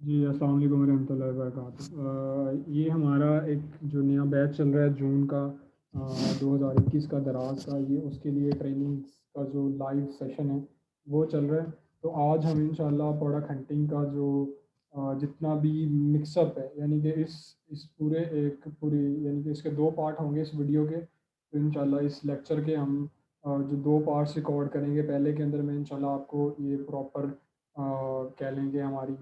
जी, अस्सलाम वालेकुम रहमतुल्लाहि व बरकातहू। ये हमारा एक जो नया बैच चल रहा है जून का 2021 का दराज का, ये उसके लिए ट्रेनिंग्स का जो लाइव सेशन है वो चल रहा है। तो आज हम इंशाल्लाह प्रोडक्ट हंटिंग का जो जितना भी मिक्सअप है, यानी कि इस पूरे एक पूरी यानी कि इसके 2 पार्ट होंगे इस वीडियो के। तो इंशाल्लाह इस लेक्चर के हम जो 2 पार्ट्स रिकॉर्ड करेंगे, पहले के अंदर मैं इंशाल्लाह आपको ये प्रॉपर कह लेंगे हमारी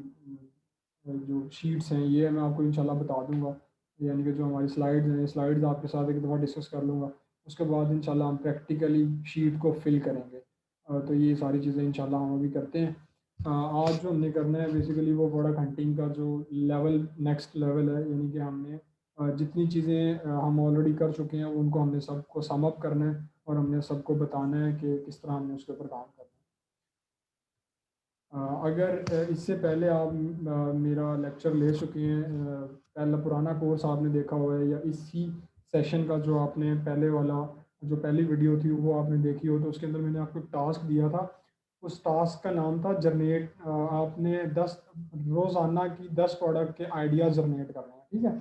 जो शीट्स हैं ये मैं आपको इंशाल्लाह बता दूंगा। यानी कि जो हमारी स्लाइड्स हैं, स्लाइड्स आपके साथ एक दफ़ा डिस्कस कर लूँगा। उसके बाद इंशाल्लाह हम प्रैक्टिकली शीट को फिल करेंगे। तो ये सारी चीज़ें इंशाल्लाह हम अभी करते हैं। आज जो हमने करना है बेसिकली वो प्रोडक्ट हंटिंग का जो लेवल नेक्स्ट लेवल है, यानी कि हमने जितनी चीज़ें हम ऑलरेडी कर चुके हैं उनको हमने सबको सम अप करना है और हमने सबको बताना है कि किस तरह हमने उसके ऊपर काम करना है। अगर इससे पहले आप मेरा लेक्चर ले चुके हैं, पहला पुराना कोर्स आपने देखा हुआ है, या इसी सेशन का जो आपने पहले वाला जो पहली वीडियो थी वो आपने देखी हो, तो उसके अंदर मैंने आपको टास्क दिया था। उस टास्क का नाम था जनरेट। आपने 10 रोज़ाना की 10 प्रोडक्ट के आइडिया जनरेट करना है, ठीक है।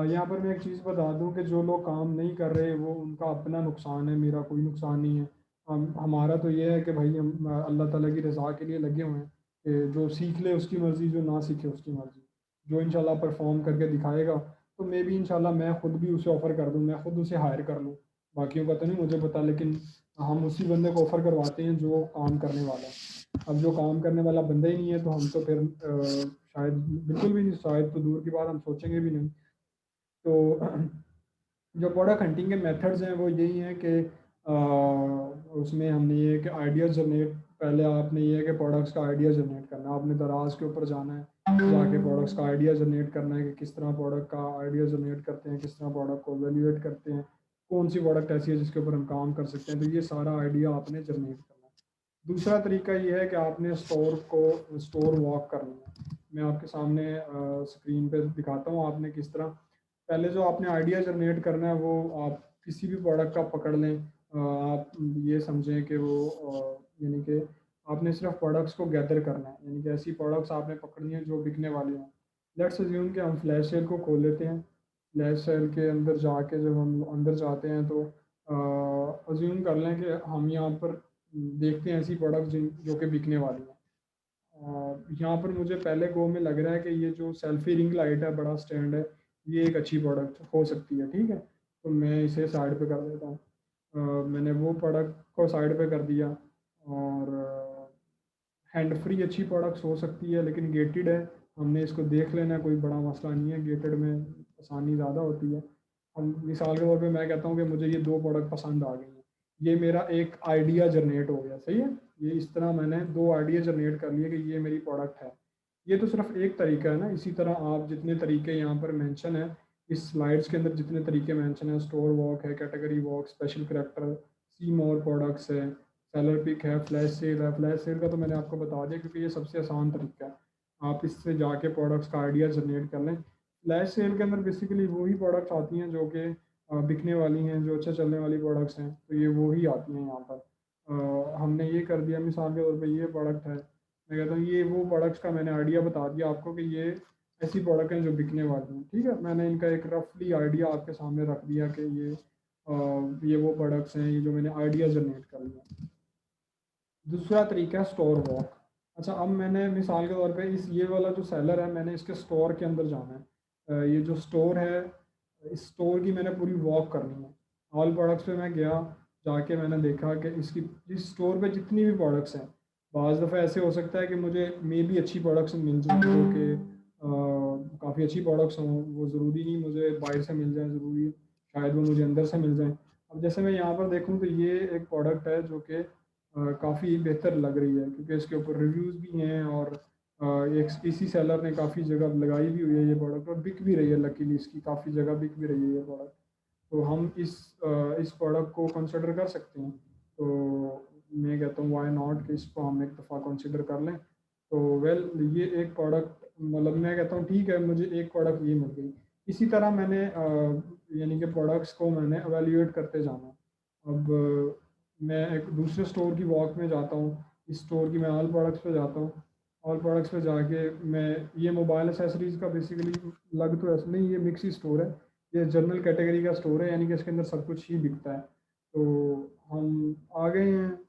यहाँ पर मैं एक चीज़ बता दूँ कि जो लोग काम नहीं कर रहे वो उनका अपना नुकसान है, मेरा कोई नुकसान नहीं है। हमारा तो ये है कि भाई हम अल्लाह ताला की रज़ा के लिए लगे हुए हैं कि जो सीख ले उसकी मर्ज़ी, जो ना सीखे उसकी मर्ज़ी। जो इंशाल्लाह परफ़ॉर्म करके दिखाएगा तो मे बी इंशाल्लाह मैं ख़ुद भी उसे ऑफ़र कर दूँ, मैं ख़ुद उसे हायर कर लूँ। बाकियों का तो नहीं मुझे पता, लेकिन हम उसी बंदे को ऑफ़र करवाते हैं जो काम करने वाला है। अब जो काम करने वाला बंदा ही नहीं है तो हम तो फिर शायद बिल्कुल भी नहीं, शायद तो दूर की बात, हम सोचेंगे भी नहीं। तो जो प्रोडक्ट हंटिंग के मेथड्स हैं वो यही हैं कि उसमें हमने ये कि आइडिया जनरेट, पहले आपने ये है कि प्रोडक्ट्स का आइडिया जनरेट करना है। आपने दराज के ऊपर जाना है, जाके प्रोडक्ट्स का आइडिया जनरेट करना है कि किस तरह प्रोडक्ट का आइडिया जनरेट करते हैं, किस तरह प्रोडक्ट को वैल्यूएट करते हैं, कौन सी प्रोडक्ट ऐसी है जिसके ऊपर हम काम कर सकते हैं। तो ये सारा आइडिया आपने जनरेट करना है। दूसरा तरीका ये है कि आपने स्टोर वॉक करना है। मैं आपके सामने स्क्रीन पे दिखाता हूँ आपने किस तरह। पहले जो आपने आइडिया जनरेट करना है वो आप किसी भी प्रोडक्ट का पकड़ लें। आप ये समझें कि वो यानी कि आपने सिर्फ प्रोडक्ट्स को गैदर करना है, यानी कि ऐसी प्रोडक्ट्स आपने पकड़नी है जो बिकने वाली हों। लेट्स अज्यूम कि हम फ्लैश सेल को खोल लेते हैं। फ्लैश सेल के अंदर जाके जब हम अंदर जाते हैं तो अज्यूम कर लें कि हम यहाँ पर देखते हैं ऐसी प्रोडक्ट्स जिन जो कि बिकने वाली हैं। यहाँ पर मुझे पहले गो में लग रहा है कि ये जो सेल्फी रिंग लाइट है, बड़ा स्टैंड है, ये एक अच्छी प्रोडक्ट हो सकती है, ठीक है। तो मैं इसे साइड पे कर देता हूँ। मैंने वो प्रोडक्ट को साइड पे कर दिया। और हैंड फ्री अच्छी प्रोडक्ट्स हो सकती है लेकिन गेटेड है, हमने इसको देख लेना है, कोई बड़ा मसला नहीं है, गेटेड में आसानी ज़्यादा होती है। हम मिसाल के तौर पे मैं कहता हूँ कि मुझे ये 2 प्रोडक्ट पसंद आ गई हैं, ये मेरा एक आइडिया जनरेट हो गया, सही है। ये इस तरह मैंने 2 आइडिया जनरेट कर लिए कि ये मेरी प्रोडक्ट है। ये तो सिर्फ एक तरीका है ना, इसी तरह आप जितने तरीके यहाँ पर मेंशन है, इस स्लाइड्स के अंदर जितने तरीके मेंशन है, स्टोर वॉक है, कैटेगरी वॉक, स्पेशल करैक्टर, सी मोर प्रोडक्ट्स है, सेलर पिक है, फ्लैश सेल है। फ्लैश सेल का तो मैंने आपको बता दिया क्योंकि ये सबसे आसान तरीका है। आप इससे जाके प्रोडक्ट्स का आइडिया जनरेट कर लें। फ्लैश सेल के अंदर बेसिकली वही प्रोडक्ट्स आती हैं जो कि बिकने वाली हैं, जो अच्छा चलने वाली प्रोडक्ट्स हैं, तो ये वो ही आती हैं यहाँ पर। हमने ये कर दिया, मिसाल के तौर पे ये प्रोडक्ट है, मैं कहता हूँ ये वो प्रोडक्ट्स का मैंने आइडिया बता दिया आपको कि ये ऐसी प्रोडक्ट हैं जो बिकने वाली हैं, ठीक है। मैंने इनका एक रफली आइडिया आपके सामने रख दिया कि ये वो प्रोडक्ट्स हैं, ये जो मैंने आइडिया जनरेट कर लिया। दूसरा तरीका है स्टोर वॉक। अच्छा, अब मैंने मिसाल के तौर पे ये वाला जो सेलर है, मैंने इसके स्टोर के अंदर जाना है। ये जो स्टोर है, इस स्टोर की मैंने पूरी वॉक करनी है। ऑल प्रोडक्ट्स पे मैं गया, जाके मैंने देखा कि इसकी इस स्टोर पे जितनी भी प्रोडक्ट्स हैं, बाज़ दफ़ा ऐसे हो सकता है कि मुझे मे बी अच्छी प्रोडक्ट्स मिल जाए जो कि काफ़ी अच्छी प्रोडक्ट्स हों, वो ज़रूरी नहीं मुझे बाहर से मिल जाए, ज़रूरी है शायद वो मुझे अंदर से मिल जाए। अब जैसे मैं यहाँ पर देखूँ तो ये एक प्रोडक्ट है जो कि काफ़ी बेहतर लग रही है क्योंकि इसके ऊपर रिव्यूज़ भी हैं, और एक इसी सेलर ने काफ़ी जगह लगाई भी हुई है ये प्रोडक्ट, और बिक भी रही है, लकीली इसकी काफ़ी जगह बिक भी रही है ये प्रोडक्ट। तो हम इस प्रोडक्ट को कंसिडर कर सकते हैं। तो मैं कहता हूँ व्हाई नॉट कि इसको हम एक दफ़ा कंसिडर कर लें। तो वेल ये एक प्रोडक्ट, मतलब मैं कहता हूँ ठीक है, मुझे एक प्रोडक्ट ये मिल गई। इसी तरह मैंने यानी कि प्रोडक्ट्स को मैंने एवेल्यूएट करते जाना। अब मैं एक दूसरे स्टोर की वॉक में जाता हूँ, इस स्टोर की मैं ऑल प्रोडक्ट्स पे जाता हूँ। ऑल प्रोडक्ट्स पे जाके मैं ये मोबाइल एसेसरीज़ का बेसिकली लग तो ऐसा नहीं, ये मिक्स ही स्टोर है, ये जनरल कैटेगरी का स्टोर है, यानी कि इसके अंदर सब कुछ ही बिकता है। तो हम आ गए हैं,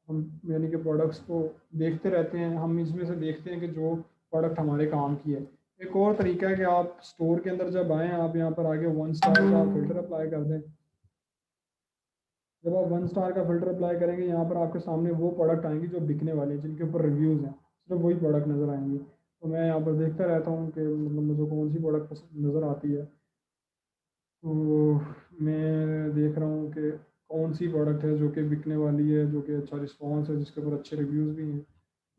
हम यानी कि प्रोडक्ट्स को देखते रहते हैं, हम इसमें से देखते हैं कि जो प्रोडक्ट हमारे काम की है। एक और तरीका है कि आप स्टोर के अंदर जब आएँ, आप यहाँ पर आके 1 स्टार का फ़िल्टर अप्लाई कर दें। जब आप 1 स्टार का फ़िल्टर अप्लाई करेंगे, यहाँ पर आपके सामने वो प्रोडक्ट आएँगे जो बिकने वाले हैं, जिनके ऊपर रिव्यूज़ हैं, सिर्फ वही प्रोडक्ट नज़र आएँगे। तो मैं यहाँ पर देखता रहता हूँ कि मतलब मुझे कौन सी प्रोडक्ट पसंद नज़र आती है। तो मैं देख रहा हूँ कि कौन सी प्रोडक्ट है जो कि बिकने वाली है, जो कि अच्छा रिस्पॉन्स है, जिसके ऊपर अच्छे रिव्यूज़ भी हैं।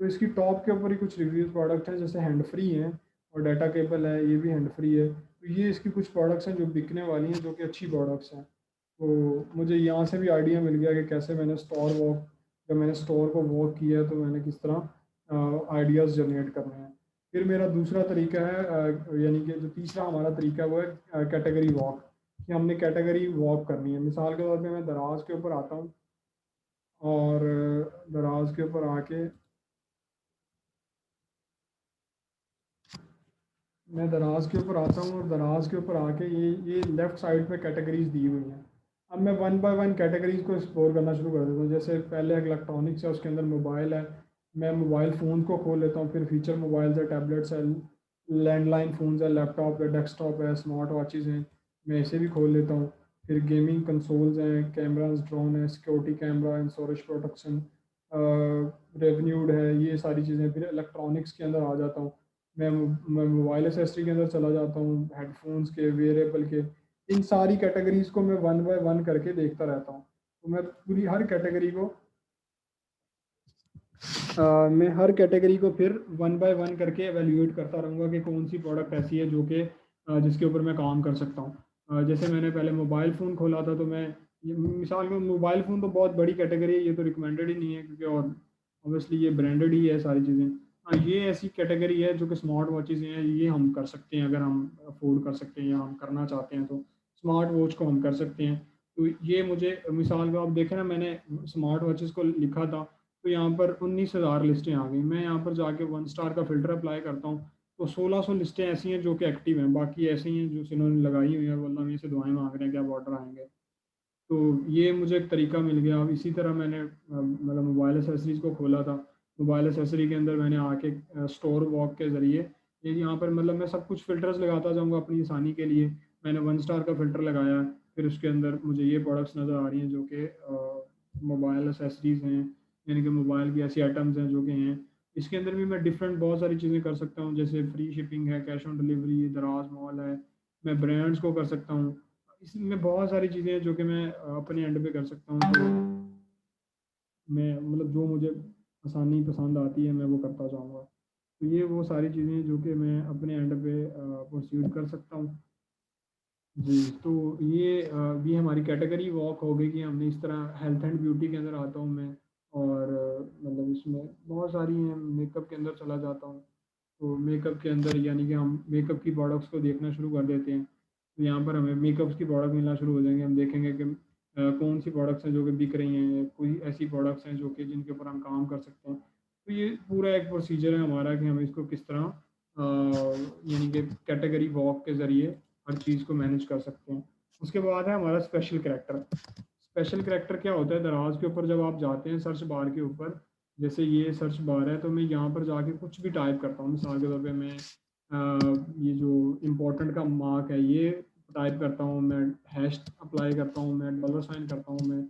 तो इसकी टॉप के ऊपर ही कुछ रिव्यूज़ प्रोडक्ट हैं, जैसे हैंड फ्री हैं और डाटा केबल है, ये भी हैंड फ्री है। तो ये इसकी कुछ प्रोडक्ट्स हैं जो बिकने वाली हैं, जो कि अच्छी प्रोडक्ट्स हैं। तो मुझे यहाँ से भी आइडिया मिल गया कि कैसे मैंने स्टोर वॉक, जब मैंने स्टोर को वॉक किया है, तो मैंने किस तरह आइडियाज़ जनरेट करने हैं। फिर मेरा दूसरा तरीका है, यानी कि जो तीसरा हमारा तरीका है वो है कैटेगरी वॉक, कि हमने कैटेगरी वॉक करनी है। मिसाल के तौर पे मैं दराज के ऊपर आता हूँ और दराज के ऊपर आके मैं दराज के ऊपर आता हूँ और दराज के ऊपर आके ये लेफ़्ट साइड पे कैटेगरीज दी हुई हैं। अब मैं वन बाय वन कैटेगरीज को एक्सप्लोर करना शुरू कर देता हूँ। जैसे पहले इलेक्ट्रॉनिक्स है, उसके अंदर मोबाइल है, मैं मोबाइल फ़ोन को खोल लेता हूँ। फिर फीचर मोबाइल्स है, टैबलेट्स है, लैंडलाइन फ़ोन्स है, लैपटॉप है, डेस्कटॉप है, स्मार्ट वॉचेज़ हैं, मैं इसे भी खोल लेता हूँ। फिर गेमिंग कंसोल्स हैं, कैमराज, ड्रोन है, सिक्योरिटी कैमरा, इंश्योरेंस प्रोटेक्शन, रेवन्यूड है, ये सारी चीज़ें। फिर इलेक्ट्रॉनिक्स के अंदर आ जाता हूँ, मैं मोबाइल एसेसरी के अंदर चला जाता हूँ, हेडफोन्स के, वेयरेबल के। इन सारी कैटेगरीज़ को मैं वन बाय वन करके देखता रहता हूँ। तो मैं पूरी हर कैटेगरी को मैं हर कैटेगरी को फिर वन बाय वन करके एवेल्यूएट करता रहूँगा कि कौन सी प्रोडक्ट ऐसी है जो कि जिसके ऊपर मैं काम कर सकता हूँ। जैसे मैंने पहले मोबाइल फ़ोन खोला था, तो मैं ये मिसाल में मोबाइल फ़ोन तो बहुत बड़ी कैटेगरी है, ये तो रिकमेंडेड ही नहीं है, क्योंकि और ऑब्वियसली ये ब्रांडेड ही है सारी चीज़ें। हाँ, ये ऐसी कैटेगरी है जो कि स्मार्ट वॉचेज़ हैं, ये हम कर सकते हैं, अगर हम अफ़ोर्ड कर सकते हैं या हम करना चाहते हैं, तो स्मार्ट वॉच को हम कर सकते हैं। तो ये मुझे मिसाल में आप देखें ना, मैंने स्मार्ट वॉचेज़ को लिखा था, तो यहाँ पर 19,000 लिस्टें आ गई। मैं यहाँ पर जाके 1 स्टार का फ़िल्टर अप्लाई करता हूँ, तो 1600 लिस्टें ऐसी हैं जो कि एक्टिव हैं, बाकी ऐसी हैं जो जिन्होंने लगाई हुई हैं और अल्लाह मियाँ से दुआएँ माँग रहे हैं कि अब ऑर्डर आएँगे। तो ये मुझे एक तरीका मिल गया। अब इसी तरह मैंने मतलब मोबाइल एक्सेसरीज़ को खोला था। मोबाइल एक्सेसरी के अंदर मैंने आके स्टोर वॉक के ज़रिए ये यहाँ पर मतलब मैं सब कुछ फ़िल्टर्स लगाता जाऊँगा अपनी आसानी के लिए। मैंने 1 स्टार का फ़िल्टर लगाया है, फिर उसके अंदर मुझे ये प्रोडक्ट्स नज़र आ रही हैं जो कि मोबाइल एक्सेसरीज़ हैं, यानी कि मोबाइल की ऐसी आइटम्स हैं जो कि हैं। इसके अंदर भी मैं डिफरेंट बहुत सारी चीज़ें कर सकता हूँ, जैसे फ्री शिपिंग है, कैश ऑन डिलीवरी, दराज मॉल है, मैं ब्रांड्स को कर सकता हूँ। इसमें बहुत सारी चीज़ें हैं जो कि मैं अपने एंड पे कर सकता हूँ, तो मैं मतलब जो मुझे आसानी पसंद आती है मैं वो करता जाऊँगा। तो ये वो सारी चीज़ें हैं जो कि मैं अपने एंड पे प्रोसीड कर सकता हूँ। जी, तो ये हमारी कैटेगरी वॉक हो गई कि हमने इस तरह हेल्थ एंड ब्यूटी के अंदर आता हूँ मैं, और मतलब इसमें बहुत सारी हैं, मेकअप के अंदर चला जाता हूँ। तो मेकअप के अंदर यानी कि हम मेकअप की प्रोडक्ट्स को देखना शुरू कर देते हैं। तो यहाँ पर हमें मेकअप्स की प्रोडक्ट मिलना शुरू हो जाएँगे। हम देखेंगे कि कौन सी प्रोडक्ट्स हैं जो कि बिक रही हैं, कोई ऐसी प्रोडक्ट्स हैं जो कि जिनके ऊपर हम काम कर सकते हैं। तो ये पूरा एक प्रोसीजर है हमारा कि हम इसको किस तरह यानी कि कैटेगरी वॉक के ज़रिए हर चीज़ को मैनेज कर सकते हैं। उसके बाद है हमारा स्पेशल करैक्टर। स्पेशल करैक्टर क्या होता है, दराज़ के ऊपर जब आप जाते हैं सर्च बार के ऊपर, जैसे ये सर्च बार है, तो मैं यहाँ पर जाके कुछ भी टाइप करता हूँ। मिसाल के तौर पे मैं ये जो इम्पोर्टेंट का मार्क है ये टाइप करता हूँ, मैं हैश अप्लाई करता हूँ, मैं डॉलर साइन करता हूँ, मैं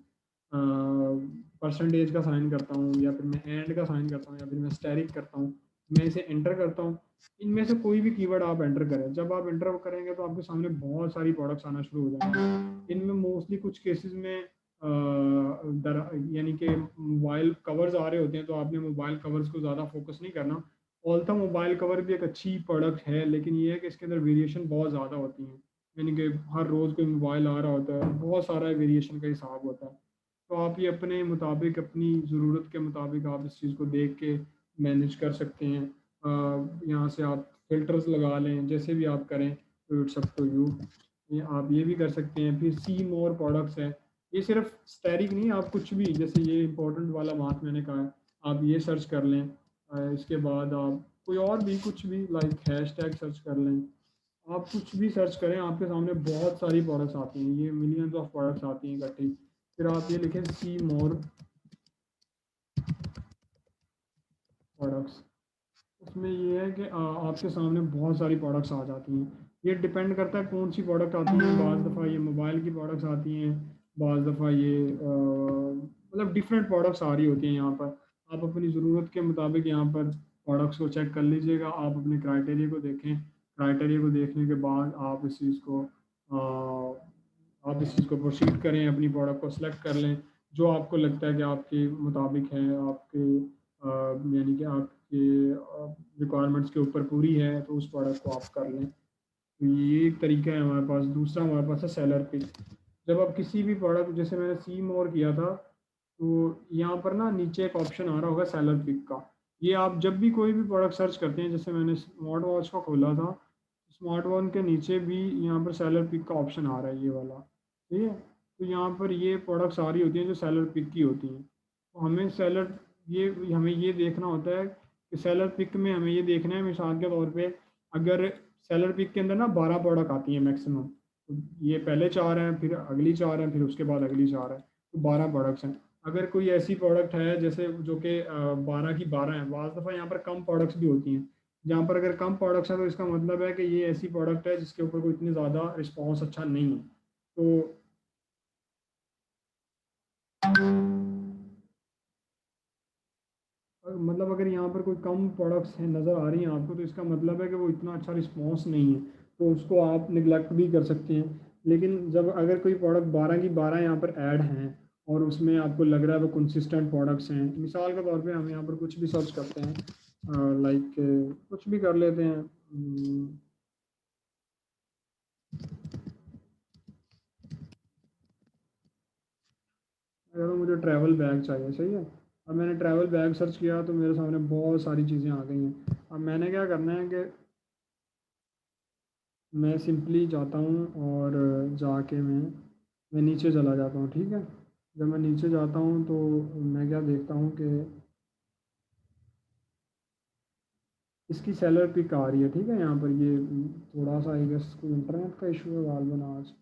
परसेंटेज का साइन करता हूँ, या फिर मैं एंड का साइन करता हूँ, या फिर मैं स्टैरिक करता हूँ। मैं इसे एंटर करता हूँ। इनमें से कोई भी कीवर्ड आप एंटर करें, जब आप एंटर करेंगे तो आपके सामने बहुत सारी प्रोडक्ट्स आना शुरू हो जाएँगे। इनमें मोस्टली कुछ केसेज़ में यानी कि मोबाइल कवर्स आ रहे होते हैं, तो आपने मोबाइल कवर्स को ज़्यादा फ़ोकस नहीं करना। ऑल्थो मोबाइल कवर भी एक अच्छी प्रोडक्ट है, लेकिन ये है कि इसके अंदर वेरिएशन बहुत ज़्यादा होती हैं। यानी कि हर रोज़ कोई मोबाइल आ रहा होता है, बहुत सारा वेरिएशन का हिसाब होता है। तो आप ये अपने मुताबिक, अपनी ज़रूरत के मुताबिक आप इस चीज़ को देख के मैनेज कर सकते हैं। यहाँ से आप फ़िल्टर्स लगा लें, जैसे भी आप करें, तो इट्स अप टू यू। ये आप ये भी कर सकते हैं। फिर सी मोर प्रोडक्ट्स है। ये सिर्फ़ स्टैटिक नहीं, आप कुछ भी, जैसे ये इम्पोर्टेंट वाला बात मैंने कहा है, आप ये सर्च कर लें। इसके बाद आप कोई और भी कुछ भी लाइक हैशटैग सर्च कर लें, आप कुछ भी सर्च करें आपके सामने बहुत सारी प्रोडक्ट्स आती हैं, ये मिलियंस ऑफ प्रोडक्ट्स आती हैं इकट्ठी। फिर आप ये लिखें सी मोर प्रोडक्ट्स, उसमें ये है कि आपके सामने बहुत सारी प्रोडक्ट्स आ जाती हैं। ये डिपेंड करता है कौन सी प्रोडक्ट आती है, बाज़ दफ़ा ये मोबाइल की प्रोडक्ट्स आती हैं, बाज़ दफ़ा ये मतलब डिफरेंट प्रोडक्ट्स आ रही होती हैं यहाँ पर। आप अपनी ज़रूरत के मुताबिक यहाँ पर प्रोडक्ट्स को चेक कर लीजिएगा, आप अपने क्राइटेरिया को देखें, क्राइटेरिया को देखने के बाद आप इस चीज़ को प्रोसीड करें, अपनी प्रोडक्ट को सिलेक्ट कर लें जो आपको लगता है कि आपके मुताबिक है, आपके यानी कि आपके रिक्वायरमेंट्स के ऊपर पूरी है, तो उस प्रोडक्ट को आप कर लें। तो ये एक तरीका है हमारे पास। दूसरा हमारे पास है सेलर पिक। जब आप किसी भी प्रोडक्ट, जैसे मैंने सी मोर किया था, तो यहाँ पर ना नीचे एक ऑप्शन आ रहा होगा सेलर पिक का। ये आप जब भी कोई भी प्रोडक्ट सर्च करते हैं, जैसे मैंने स्मार्ट वॉच का खोला था, स्मार्ट वॉच के नीचे भी यहाँ पर सेलर पिक का ऑप्शन आ रहा है, ये वाला, ठीक है। तो यहाँ पर ये प्रोडक्ट्स आ रही होती हैं जो सेलर पिक की होती हैं। तो हमें ये देखना होता है कि सेलर पिक में हमें ये देखना है, मिसाल के तौर पे अगर सेलर पिक के अंदर ना 12 प्रोडक्ट आती हैं मैक्सिमम, तो ये पहले 4 हैं, फिर अगली 4 हैं, फिर उसके बाद अगली 4 है, तो 12 प्रोडक्ट्स हैं। अगर कोई ऐसी प्रोडक्ट है जैसे जो कि 12 की 12 हैं, बाज़ दफ़ा यहाँ पर कम प्रोडक्ट्स भी होती हैं, जहाँ पर अगर कम प्रोडक्ट्स हैं तो इसका मतलब है कि ये ऐसी प्रोडक्ट है जिसके ऊपर कोई इतनी ज़्यादा रिस्पॉन्स अच्छा नहीं है। तो मतलब अगर यहाँ पर कोई कम प्रोडक्ट्स हैं नज़र आ रही हैं आपको, तो इसका मतलब है कि वो इतना अच्छा रिस्पॉन्स नहीं है, तो उसको आप निगलेक्ट भी कर सकते हैं। लेकिन जब अगर कोई प्रोडक्ट 12 की 12 यहाँ पर ऐड हैं और उसमें आपको लग रहा है वो कंसिस्टेंट प्रोडक्ट्स हैं, मिसाल के तौर पे हम यहाँ पर कुछ भी सर्च करते हैं, लाइक कुछ भी कर लेते हैं, अगर मुझे ट्रैवल बैग चाहिए, सही है। अब मैंने ट्रैवल बैग सर्च किया तो मेरे सामने बहुत सारी चीज़ें आ गई हैं। अब मैंने क्या करना है कि मैं सिंपली जाता हूँ और जाके मैं नीचे चला जाता हूँ, ठीक है। जब मैं नीचे जाता हूँ तो मैं क्या देखता हूँ कि इसकी सेलर पिक आ रही है, ठीक है। यहाँ पर ये थोड़ा सा आई गेस कोई इंटरनेट का इशू है गालबन आज।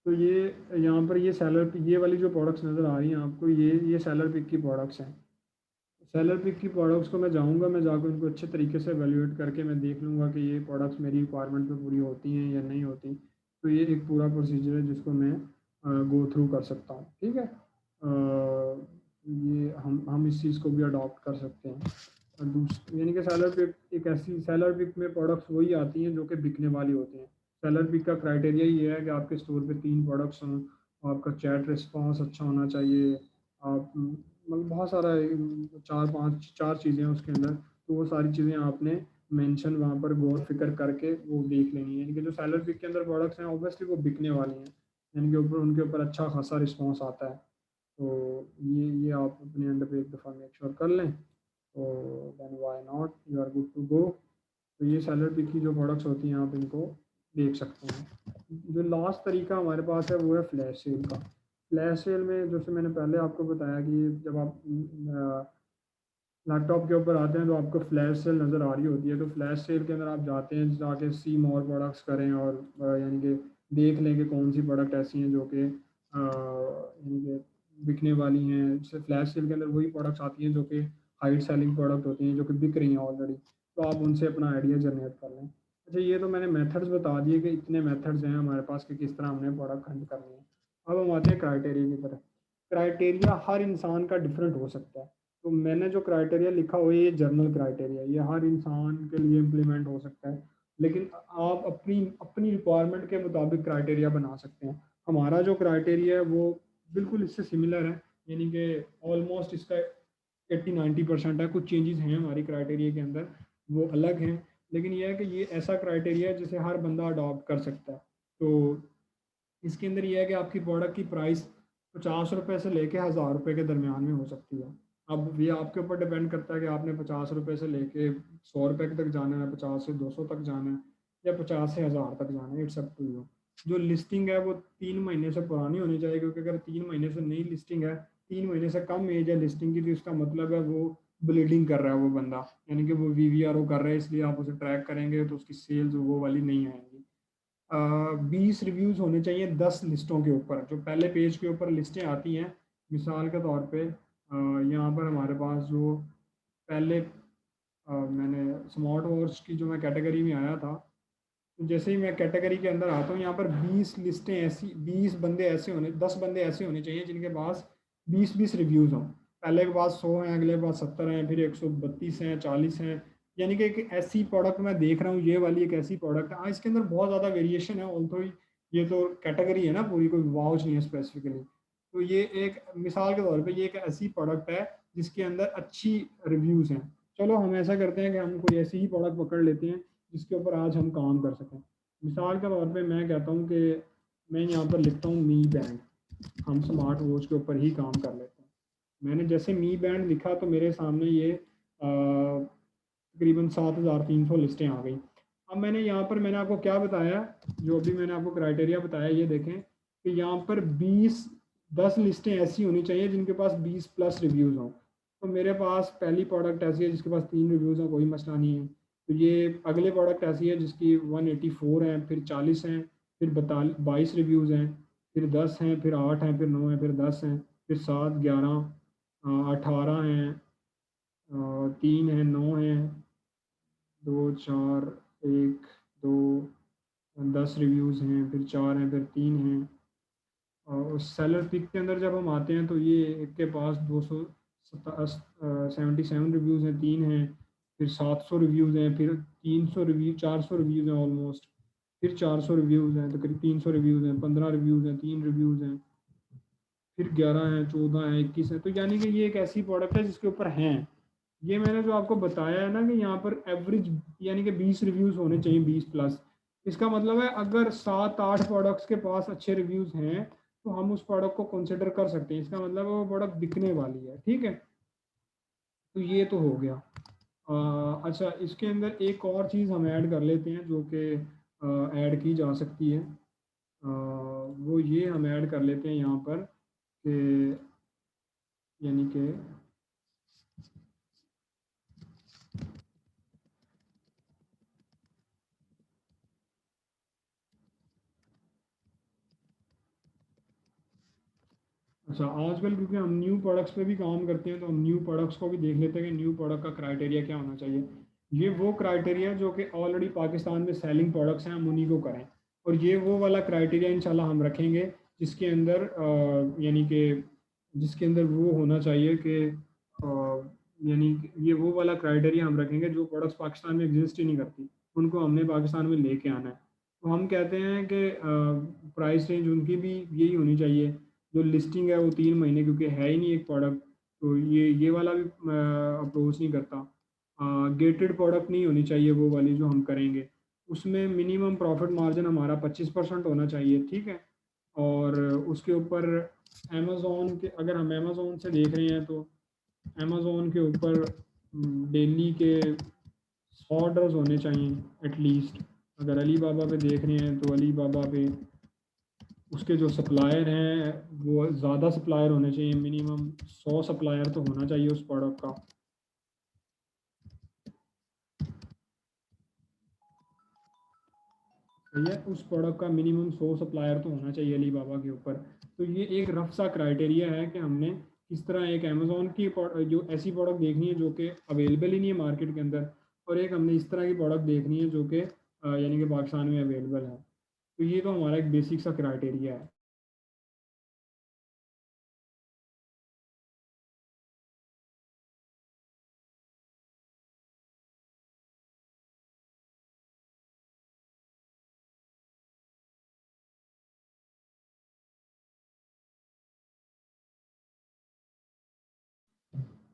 तो यहाँ पर ये वाली जो प्रोडक्ट्स नज़र आ रही हैं आपको, ये सेलर पिक की प्रोडक्ट्स हैं। सेलर पिक की प्रोडक्ट्स को मैं जाऊंगा, मैं जाकर उनको अच्छे तरीके से वैल्यूएट करके मैं देख लूँगा कि ये प्रोडक्ट्स मेरी रिक्वायरमेंट पे पूरी होती हैं या नहीं होती। तो ये एक पूरा प्रोसीजर है जिसको मैं गो थ्रू कर सकता हूँ, ठीक है। ये हम इस चीज़ को भी अडॉप्ट कर सकते हैं। और दूसरी यानी कि सेलर पिक एक ऐसी, सेलर पिक में प्रोडक्ट्स वही आती हैं जो कि बिकने वाली होती हैं। सेलर पिक का क्राइटेरिया ये है कि आपके स्टोर पे 3 प्रोडक्ट्स हों, आपका चैट रिस्पॉन्स अच्छा होना चाहिए, आप मतलब बहुत सारा 4 चीज़ें हैं उसके अंदर, तो वो सारी चीज़ें आपने मेंशन वहाँ पर गौर फिक्र करके वो देख लेनी है। यानी कि जो सेलर पिक के अंदर प्रोडक्ट्स हैं ऑब्वियसली वो बिकने वाली हैं, यानी कि ऊपर उनके ऊपर अच्छा खासा रिस्पॉन्स आता है। तो ये आप अपने एंड पे एक दफ़ा मेक श्योर कर लें, तो then why not, you are good to go. तो ये सेलर पिक की जो प्रोडक्ट्स होती हैं आप इनको देख सकते हैं। जो लास्ट तरीका हमारे पास है वो है फ्लैश सेल का। फ्लैश सेल में जैसे मैंने पहले आपको बताया कि जब आप लैपटॉप के ऊपर आते हैं तो आपको फ्लैश सेल नज़र आ रही होती है, तो फ्लैश सेल के अंदर आप जाते हैं, जाके सी मोर प्रोडक्ट्स करें और यानी कि देख लें कि कौन सी प्रोडक्ट ऐसी हैं जो कि यानी कि बिकने वाली हैं। जैसे फ्लैश सेल के अंदर वही प्रोडक्ट्स आती हैं जो कि हाइट सेलिंग प्रोडक्ट होती हैं, जो कि बिक रही हैं ऑलरेडी, तो आप उनसे अपना आइडिया जनरेट कर लें। अच्छा, ये तो मैंने मेथड्स बता दिए कि इतने मेथड्स हैं हमारे पास कि किस तरह हमने प्रोडक्ट खरीद करनी है। अब हम आते हैं क्राइटेरिया की तरफ। क्राइटेरिया हर इंसान का डिफरेंट हो सकता है। तो मैंने जो क्राइटेरिया लिखा हुआ है ये जर्नल क्राइटेरिया, ये हर इंसान के लिए इम्प्लीमेंट हो सकता है, लेकिन आप अपनी अपनी रिक्वायरमेंट के मुताबिक क्राइटेरिया बना सकते हैं। हमारा जो क्राइटेरिया है वो बिल्कुल इससे सिमिलर है, यानी कि ऑलमोस्ट इसका 80-90% है। कुछ चेंजेस हैं हमारी क्राइटेरिया के अंदर, वो अलग हैं, लेकिन यह है कि ये ऐसा क्राइटेरिया है जिसे हर बंदा अडॉप्ट कर सकता है। तो इसके अंदर यह है कि आपकी प्रोडक्ट की प्राइस 50 रुपये से लेके 1000 रुपये के दरमियान में हो सकती है। अब ये आपके ऊपर डिपेंड करता है कि आपने 50 रुपये से लेके 100 रुपये तक जाना है, 50 से 200 तक जाना है, या 50 से 1000 तक जाना है, इट्स अप टू यू। जो लिस्टिंग है वो 3 महीने से पुरानी होनी चाहिए, क्योंकि अगर 3 महीने से नई लिस्टिंग है, 3 महीने से कम एज है लिस्टिंग की, तो इसका मतलब है वो ब्लीडिंग कर रहा है वो बंदा, यानी कि वो VVRO कर रहा है, इसलिए आप उसे ट्रैक करेंगे तो उसकी सेल्स वो वाली नहीं आएंगी। 20 रिव्यूज़ होने चाहिए 10 लिस्टों के ऊपर। जो पहले पेज के ऊपर लिस्टें आती हैं, मिसाल के तौर पे यहाँ पर हमारे पास जो पहले मैंने स्मार्ट वॉच की जो मैं कैटेगरी में आया था, तो जैसे ही मैं कैटेगरी के अंदर आता हूँ, यहाँ पर 20 लिस्टें ऐसी, 20 बंदे ऐसे होने, 10 बंदे ऐसे होने चाहिए जिनके पास 20-20 रिव्यूज़ हों। पहले के पास 100 हैं, अगले के पास 70 हैं, फिर 132 हैं, 40 हैं। यानी कि एक ऐसी प्रोडक्ट मैं देख रहा हूँ, ये वाली एक ऐसी प्रोडक्ट है। हाँ, इसके अंदर बहुत ज़्यादा वेरिएशन है, ऑल्थो ये तो कैटेगरी है ना पूरी, कोई वाउच नहीं है स्पेसिफिकली। तो ये एक मिसाल के तौर पे ये एक ऐसी प्रोडक्ट है जिसके अंदर अच्छी रिव्यूज़ हैं। चलो हम ऐसा करते हैं कि हम कोई ऐसी ही प्रोडक्ट पकड़ लेते हैं जिसके ऊपर आज हम काम कर सकें। मिसाल के तौर पे मैं कहता हूँ कि मैं यहाँ पर लिखता हूँ मी बैंड, हम स्मार्ट वॉच के ऊपर ही काम कर लेते हैं। मैंने जैसे मी बैंड लिखा तो मेरे सामने ये तकरीबन 7,300 लिस्टें आ गई। अब मैंने आपको क्या बताया, जो अभी मैंने आपको क्राइटेरिया बताया, ये देखें कि यहाँ पर 10 लिस्टें ऐसी होनी चाहिए जिनके पास 20 प्लस रिव्यूज़ हों। तो मेरे पास पहली प्रोडक्ट ऐसी है जिसके पास 3 रिव्यूज़ हैं, कोई मसला नहीं है। तो ये अगले प्रोडक्ट ऐसी है जिसकी 184 हैं, फिर 40 हैं, फिर 22 रिव्यूज़ हैं, फिर 10 हैं, फिर 8 हैं, फिर 9 हैं, फिर 10 हैं, फिर 7, 11, 18 हैं, 3 हैं, 9 हैं, 2, 4, 1, 2, 10 रिव्यूज़ हैं, फिर 4 हैं, फिर 3 हैं। और सेलर पिक के अंदर जब हम आते हैं तो ये एक के पास 277 रिव्यूज़ हैं, 3 हैं, फिर 700 रिव्यूज़ हैं, फिर 300 रिव्यू 400 रिव्यूज़ हैं ऑलमोस्ट, फिर 400 रिव्यूज़ हैं, तो करीब 300 रिव्यूज़ हैं, 15 रिव्यूज़ हैं, 3 रिव्यूज़ हैं, फिर 11 हैं, 14 हैं, 21 हैं। तो यानी कि ये एक ऐसी प्रोडक्ट है जिसके ऊपर हैं, ये मैंने जो आपको बताया है ना कि यहाँ पर एवरेज यानी कि 20 रिव्यूज़ होने चाहिए, 20 प्लस। इसका मतलब है अगर 7-8 प्रोडक्ट्स के पास अच्छे रिव्यूज़ हैं तो हम उस प्रोडक्ट को कंसिडर कर सकते हैं, इसका मतलब है वो प्रोडक्ट बिकने वाली है, ठीक है। तो ये तो हो गया। अच्छा, इसके अंदर एक और चीज़ हम ऐड कर लेते हैं जो कि ऐड की जा सकती है। वो ये हम ऐड कर लेते हैं यहाँ पर कि यानी कि अच्छा, आजकल क्योंकि हम न्यू प्रोडक्ट्स पे भी काम करते हैं तो हम न्यू प्रोडक्ट्स को भी देख लेते हैं कि न्यू प्रोडक्ट का क्राइटेरिया क्या होना चाहिए। ये वो क्राइटेरिया जो कि ऑलरेडी पाकिस्तान में सेलिंग प्रोडक्ट्स हैं, हम उन्हीं को करें। और ये वो वाला क्राइटेरिया इंशाल्लाह हम रखेंगे जिसके अंदर यानी कि जिसके अंदर वो होना चाहिए कि यानी कि ये वो वाला क्राइटेरिया हम रखेंगे जो प्रोडक्ट्स पाकिस्तान में एग्जिस्ट ही नहीं करती, उनको हमने पाकिस्तान में लेके आना है। तो हम कहते हैं कि प्राइस रेंज उनकी भी यही होनी चाहिए। जो लिस्टिंग है वो 3 महीने, क्योंकि है ही नहीं एक प्रोडक्ट, तो ये वाला भी अप्रोच नहीं करता। गेटेड प्रोडक्ट नहीं होनी चाहिए वो वाली जो हम करेंगे, उसमें मिनिमम प्रॉफिट मार्जिन हमारा 25% होना चाहिए, ठीक है। और उसके ऊपर अमेज़ोन के, अगर हम अमेज़ोन से देख रहे हैं तो अमेज़ोन के ऊपर डेली के 100 ऑर्डर्स होने चाहिए एटलीस्ट। अगर अली बाबा पे देख रहे हैं तो अली बाबा पे उसके जो सप्लायर हैं वो ज़्यादा सप्लायर होने चाहिए, मिनिमम 100 सप्लायर तो होना चाहिए उस प्रोडक्ट का। सही है, उस प्रोडक्ट का मिनिमम 100 सप्लायर तो होना चाहिए अली बाबा के ऊपर। तो ये एक रफ सा क्राइटेरिया है कि हमने किस तरह एक अमेज़ोन की जो ऐसी प्रोडक्ट देखनी है जो कि अवेलेबल ही नहीं है मार्केट के अंदर, और एक हमने इस तरह की प्रोडक्ट देखनी है जो कि यानी कि पाकिस्तान में अवेलेबल है। तो ये तो हमारा एक बेसिक सा क्राइटेरिया है।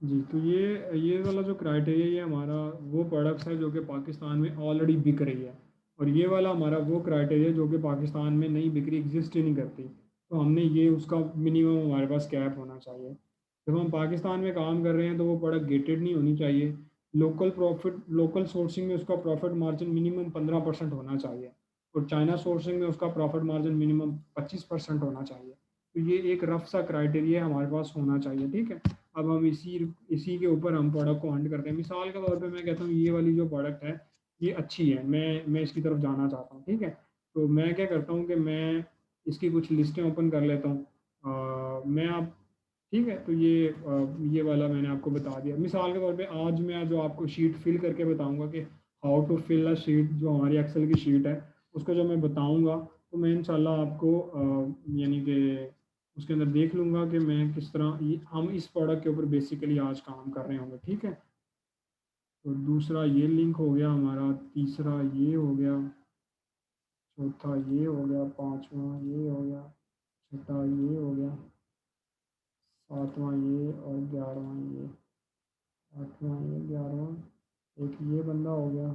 जी, तो ये वाला जो क्राइटेरिया, ये हमारा वो प्रोडक्ट्स है जो कि पाकिस्तान में ऑलरेडी बिक रही है, और ये वाला हमारा वो क्राइटेरिया जो कि पाकिस्तान में नहीं बिक रही, एग्जिस्ट ही नहीं करती। तो हमने ये उसका मिनिमम हमारे पास कैप होना चाहिए। जब हम पाकिस्तान में काम कर रहे हैं तो वो प्रोडक्ट गेटेड नहीं होनी चाहिए। लोकल सोर्सिंग में उसका प्रॉफिट मार्जिन मिनिमम 15% होना चाहिए, और चाइना सोर्सिंग में उसका प्रॉफिट मार्जिन मिनिमम 25% होना चाहिए। तो ये एक रफ सा क्राइटेरिया हमारे पास होना चाहिए, ठीक है। अब हम इसी के ऊपर हम प्रोडक्ट को हंट करते हैं। मिसाल के तौर पे मैं कहता हूँ ये वाली जो प्रोडक्ट है ये अच्छी है, मैं इसकी तरफ जाना चाहता हूँ, ठीक है। तो मैं क्या करता हूँ कि मैं इसकी कुछ लिस्टें ओपन कर लेता हूँ। मैं आप ठीक है, तो ये वाला मैंने आपको बता दिया। मिसाल के तौर पे आज मैं जो आपको शीट फिल करके बताऊंगा कि how to fill a sheet, जो हमारी एक्सेल की शीट है उसको जो मैं बताऊंगा, तो मैं इंशाल्लाह आपको यानी कि उसके अंदर देख लूँगा कि मैं किस तरह हम इस प्रोडक्ट के ऊपर बेसिकली आज काम कर रहे होंगे, ठीक है। तो दूसरा ये लिंक हो गया हमारा, तीसरा ये हो गया, चौथा ये हो गया, पांचवा ये हो गया, छठा ये हो गया, सातवां ये और 11वां ये, 8वां ये, 11वां, एक ये बंदा हो गया,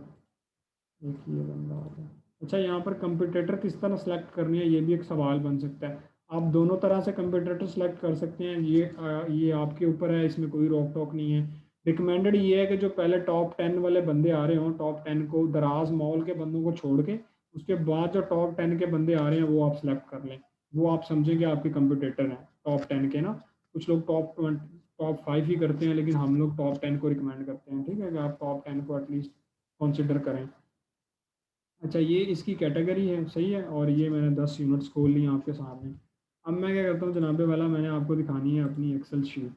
एक ये बंदा हो गया। अच्छा, यहाँ पर कंपटीटर किस तरह सेलेक्ट करनी है ये भी एक सवाल बन सकता है। आप दोनों तरह से कंपटीटर सेलेक्ट कर सकते हैं, ये आपके ऊपर है, इसमें कोई रोक टोक नहीं है। रिकमेंडेड ये है कि जो पहले टॉप 10 वाले बंदे आ रहे हों, टॉप 10 को दराज मॉल के बंदों को छोड़ के उसके बाद जो टॉप 10 के बंदे आ रहे हैं वो आप सेलेक्ट कर लें। वो आप समझेंगे आपके कंपटीटर हैं टॉप 10 के ना। कुछ लोग टॉप 5 ही करते हैं, लेकिन हम लोग टॉप 10 को रिकमेंड करते हैं, ठीक है, कि आप टॉप 10 को एटलीस्ट कंसिडर करें। अच्छा, ये इसकी कैटेगरी है, सही है। और ये मैंने 10 यूनिट्स खोल ली आपके सामने। अब मैं क्या करता हूँ जनाबे वाला, मैंने आपको दिखानी है अपनी एक्सेल शीट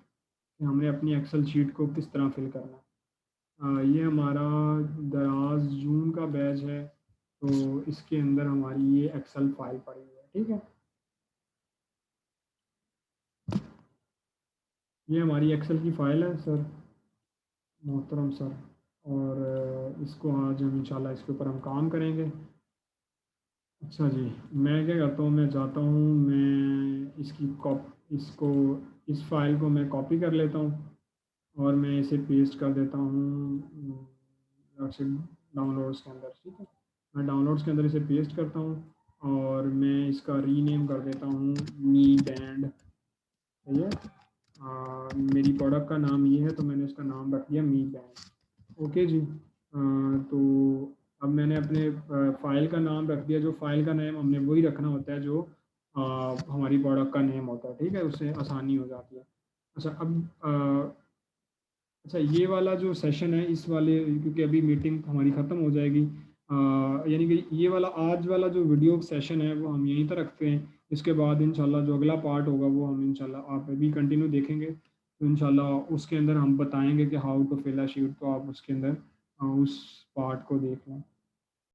कि हमने अपनी एक्सेल शीट को किस तरह फिल करना है। ये हमारा दराज जून का बैच है, तो इसके अंदर हमारी ये एक्सेल फाइल पड़ी हुई है, ठीक है। ये हमारी एक्सेल की फ़ाइल है सर, मोहतरम सर। और इसको आज हम इंशाल्लाह इसके ऊपर हम काम करेंगे। अच्छा जी, मैं क्या करता हूँ, मैं जाता हूँ, मैं इसको इस फाइल को मैं कॉपी कर लेता हूँ और मैं इसे पेस्ट कर देता हूँ डाउनलोड्स के अंदर, ठीक है। मैं डाउनलोड्स के अंदर इसे पेस्ट करता हूँ और मैं इसका रीनेम कर देता हूँ मी बैंड, सही है। मेरी प्रोडक्ट का नाम ये है तो मैंने इसका नाम रख दिया मी बैंड, ओके जी। तो अब मैंने अपने फाइल का नाम रख दिया। जो फाइल का नेम हमने वही रखना होता है जो हमारी प्रोडक्ट का नेम होता है, ठीक है, उससे आसानी हो जाती है। अच्छा, अब अच्छा, ये वाला जो सेशन है इस वाले, क्योंकि अभी मीटिंग हमारी ख़त्म हो जाएगी, यानी कि ये वाला आज वाला जो वीडियो सेशन है वो हम यहीं तक रखते हैं। इसके बाद इंशाल्लाह जो अगला पार्ट होगा वो हम इंशाल्लाह आप अभी कंटिन्यू देखेंगे, तो इंशाल्लाह उसके अंदर हम बताएंगे कि how to fill a sheet, तो आप उसके अंदर उस पार्ट को देख लें।